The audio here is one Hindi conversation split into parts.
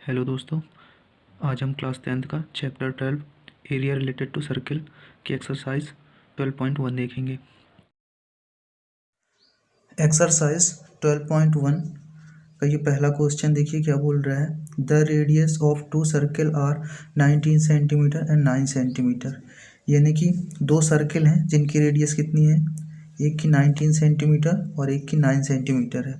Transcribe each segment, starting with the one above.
हेलो दोस्तों, आज हम क्लास 10th का chapter 12 area related to circle की एक्सरसाइज 12.1 देखेंगे। एक्सरसाइज 12.1 का ये पहला क्वेश्चन देखिए क्या बोल रहा है। The radius of two circle are 19 centimetre and 9 centimetre. यानी कि दो सर्किल हैं जिनकी रेडियस कितनी है, एक की 19 सेंटीमीटर और एक की 9 सेंटीमीटर है।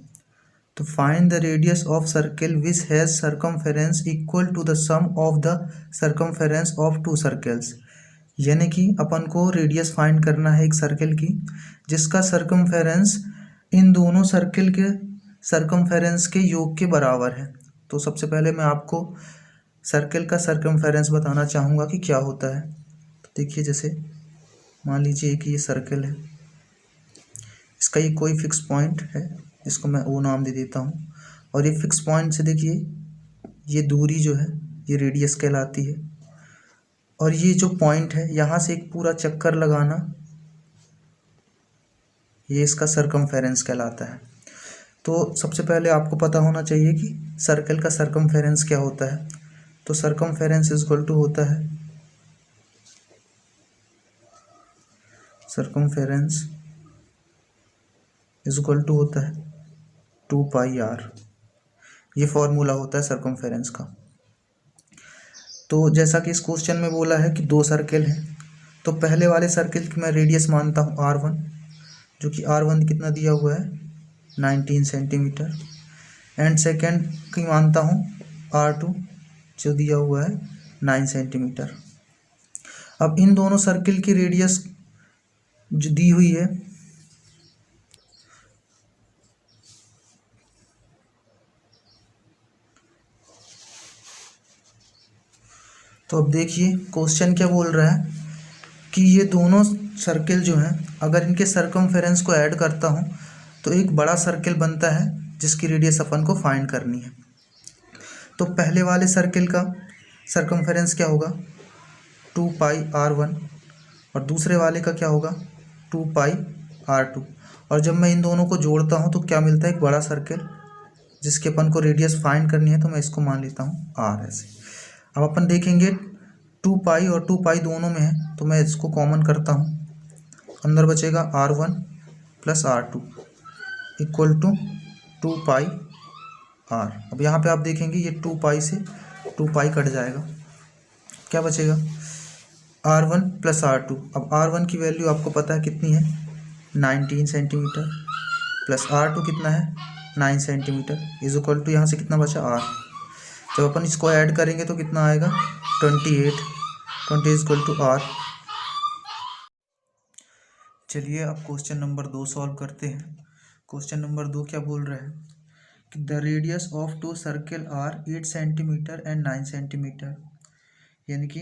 तो find the radius of circle which has circumference equal to the sum of the circumference of two circles. यानी कि अपन को रेडियस फाइंड करना है एक सर्किल की जिसका सर्कमफेरेंस इन दोनों सर्किल के सर्कमफेरेंस के योग के बराबर है। तो सबसे पहले मैं आपको सर्किल का सर्कमफेरेंस बताना चाहूँगा कि क्या होता है। तो देखिए, जैसे मान लीजिए कि ये सर्किल है, इसका ये कोई फिक्स पॉइंट है जिसको मैं ओ नाम दे देता हूँ, और ये फिक्स पॉइंट से देखिए ये दूरी जो है ये रेडियस कहलाती है। और ये जो पॉइंट है यहाँ से एक पूरा चक्कर लगाना, ये इसका सर्कमफेरेंस कहलाता है। तो सबसे पहले आपको पता होना चाहिए कि सर्कल का सर्कमफेरेंस क्या होता है। तो सर्कमफेरेंस इज इक्वल टू होता है, सर्कमफेरेंस इज इक्वल टू होता है 2πr। ये फॉर्मूला होता है सर्कमफेरेंस का। तो जैसा कि इस क्वेश्चन में बोला है कि दो सर्किल हैं, तो पहले वाले सर्किल की मैं रेडियस मानता हूँ r1, जो कि r1 कितना दिया हुआ है 19 सेंटीमीटर, एंड सेकेंड की मानता हूँ r2 जो दिया हुआ है 9 सेंटीमीटर। अब इन दोनों सर्किल की रेडियस जो दी हुई है, तो अब देखिए क्वेश्चन क्या बोल रहा है कि ये दोनों सर्किल जो हैं, अगर इनके सर्कमफेरेंस को ऐड करता हूँ तो एक बड़ा सर्किल बनता है जिसकी रेडियस अपन को फाइंड करनी है। तो पहले वाले सर्किल का सर्कमफेरेंस क्या होगा 2πr1, और दूसरे वाले का क्या होगा 2πr2। और जब मैं इन दोनों को जोड़ता हूँ तो क्या मिलता है, एक बड़ा सर्किल जिसके अपन को रेडियस फाइंड करनी है। तो मैं इसको मान लेता हूँ r ऐसे। अब अपन देखेंगे 2π और 2π दोनों में है, तो मैं इसको कॉमन करता हूँ, अंदर बचेगा r1 plus r2 equal to 2πr। अब यहाँ पे आप देखेंगे ये 2π से 2π कट जाएगा, क्या बचेगा r1 प्लस r2। अब r1 की वैल्यू आपको पता है कितनी है 19 सेंटीमीटर, प्लस r2 कितना है 9 सेंटीमीटर, इज इक्वल टू यहाँ से कितना बचा r। जब अपन इसको ऐड करेंगे तो कितना आएगा 28, 20 इज इक्वल टू r। चलिए अब क्वेश्चन नंबर 2 सॉल्व करते हैं। क्वेश्चन नंबर 2 क्या बोल रहा है कि the radius of two circle are 8 centimetre and 9 centimetre. यानी कि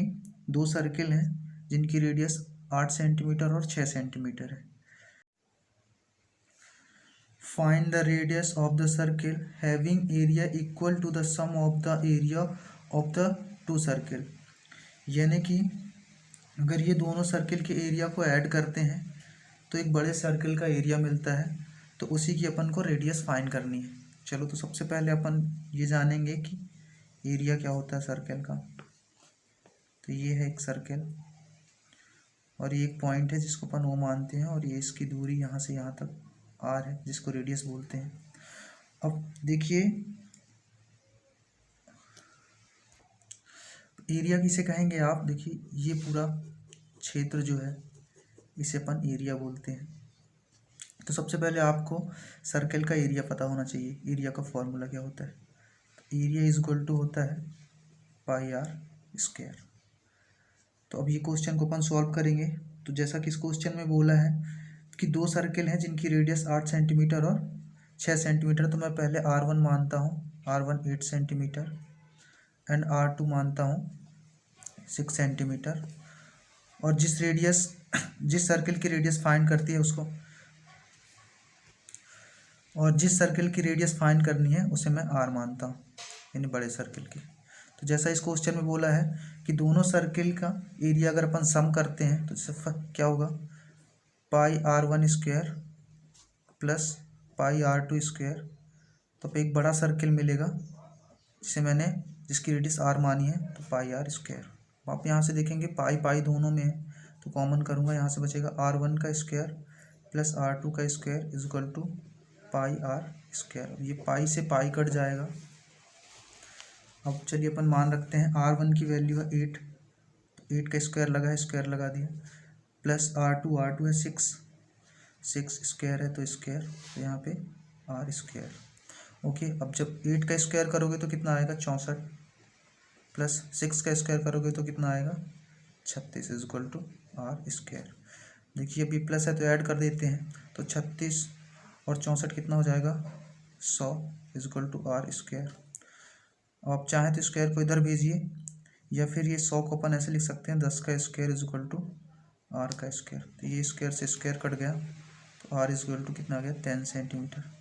दो सर्किल हैं जिनकी रेडियस 8 सेंटीमीटर और 6 सेंटीमीटर है। Find the radius of the circle having area equal to the sum of the area of the two circle. यानी कि अगर ये दोनों सर्किल के एरिया को ऐड करते हैं तो एक बड़े सर्किल का एरिया मिलता है, तो उसी की अपन को रेडियस फाइंड करनी है। चलो, तो सबसे पहले अपन ये जानेंगे कि एरिया क्या होता है सर्किल का। तो ये है एक सर्किल और ये एक पॉइंट है जिसको अपन ओ मानते हैं, और ये इसकी दूरी यहाँ से यहाँ तक r है जिसको रेडियस बोलते हैं। अब देखिए एरिया किसे कहेंगे आप, देखिए ये पूरा क्षेत्र जो है इसे अपन एरिया बोलते हैं। तो सबसे पहले आपको सर्किल का एरिया पता होना चाहिए। एरिया का फॉर्मूला क्या होता है, एरिया इज इक्वल टू होता है πr²। तो अब ये क्वेश्चन को अपन सॉल्व करेंगे। तो जैसा कि इस क्वेश्चन में बोला है कि दो सर्किल हैं जिनकी रेडियस 8 सेंटीमीटर और 6 सेंटीमीटर। तो मैं पहले r1 मानता हूँ, r1 8 सेंटीमीटर, एंड r2 मानता हूँ 6 सेंटीमीटर। और जिस सर्किल की रेडियस फाइंड करती है उसको, और जिस सर्किल की रेडियस फाइंड करनी है उसे मैं r मानता हूँ, यानी बड़े सर्किल की। तो जैसा इस क्वेश्चन में बोला है कि दोनों सर्किल का एरिया अगर अपन सम करते हैं तो इससे क्या होगा πr1² प्लस πr2²। तो एक बड़ा सर्किल मिलेगा जिसकी रेडियस आर मानी है, तो पाई आर स्क्वायर। आप यहाँ से देखेंगे पाई पाई दोनों में है, तो कॉमन करूँगा, यहाँ से बचेगा R1 का स्क्वायर प्लस R2 का square is equal to pi r square. ये पाई से पाई कट जाएगा। अब चलिए अपन मान रखते हैं R1 की वैल्यू है 8, तो 8 का स्क्वायर लगा है, स्क्वायर लगा दिया, प्लस R2 है 6 स्क्वायर है तो स्क्वायर, तो यहाँ पे आर स्क्वायर। ओके, अब जब 8 का स्क्वायर करोगे तो कितना आएगा 64, प्लस 6 का स्क्वायर करोगे तो कितना आएगा 36 is equal to r square. देखिए अभी प्लस है तो ऐड कर देते हैं, तो 36 और 64 कितना हो जाएगा 100 is equal to r square. अब आप चाहें तो स्क्वायर को इधर भेजिए, या फिर ये 100 को अपन ऐसे लिख सकते हैं 10 का square is equal to r का स्क्वायर। तो ये स्क्वायर से स्क्वायर कट गया, तो आर इज इक्वल टू कितना आ गया 10 सेंटीमीटर।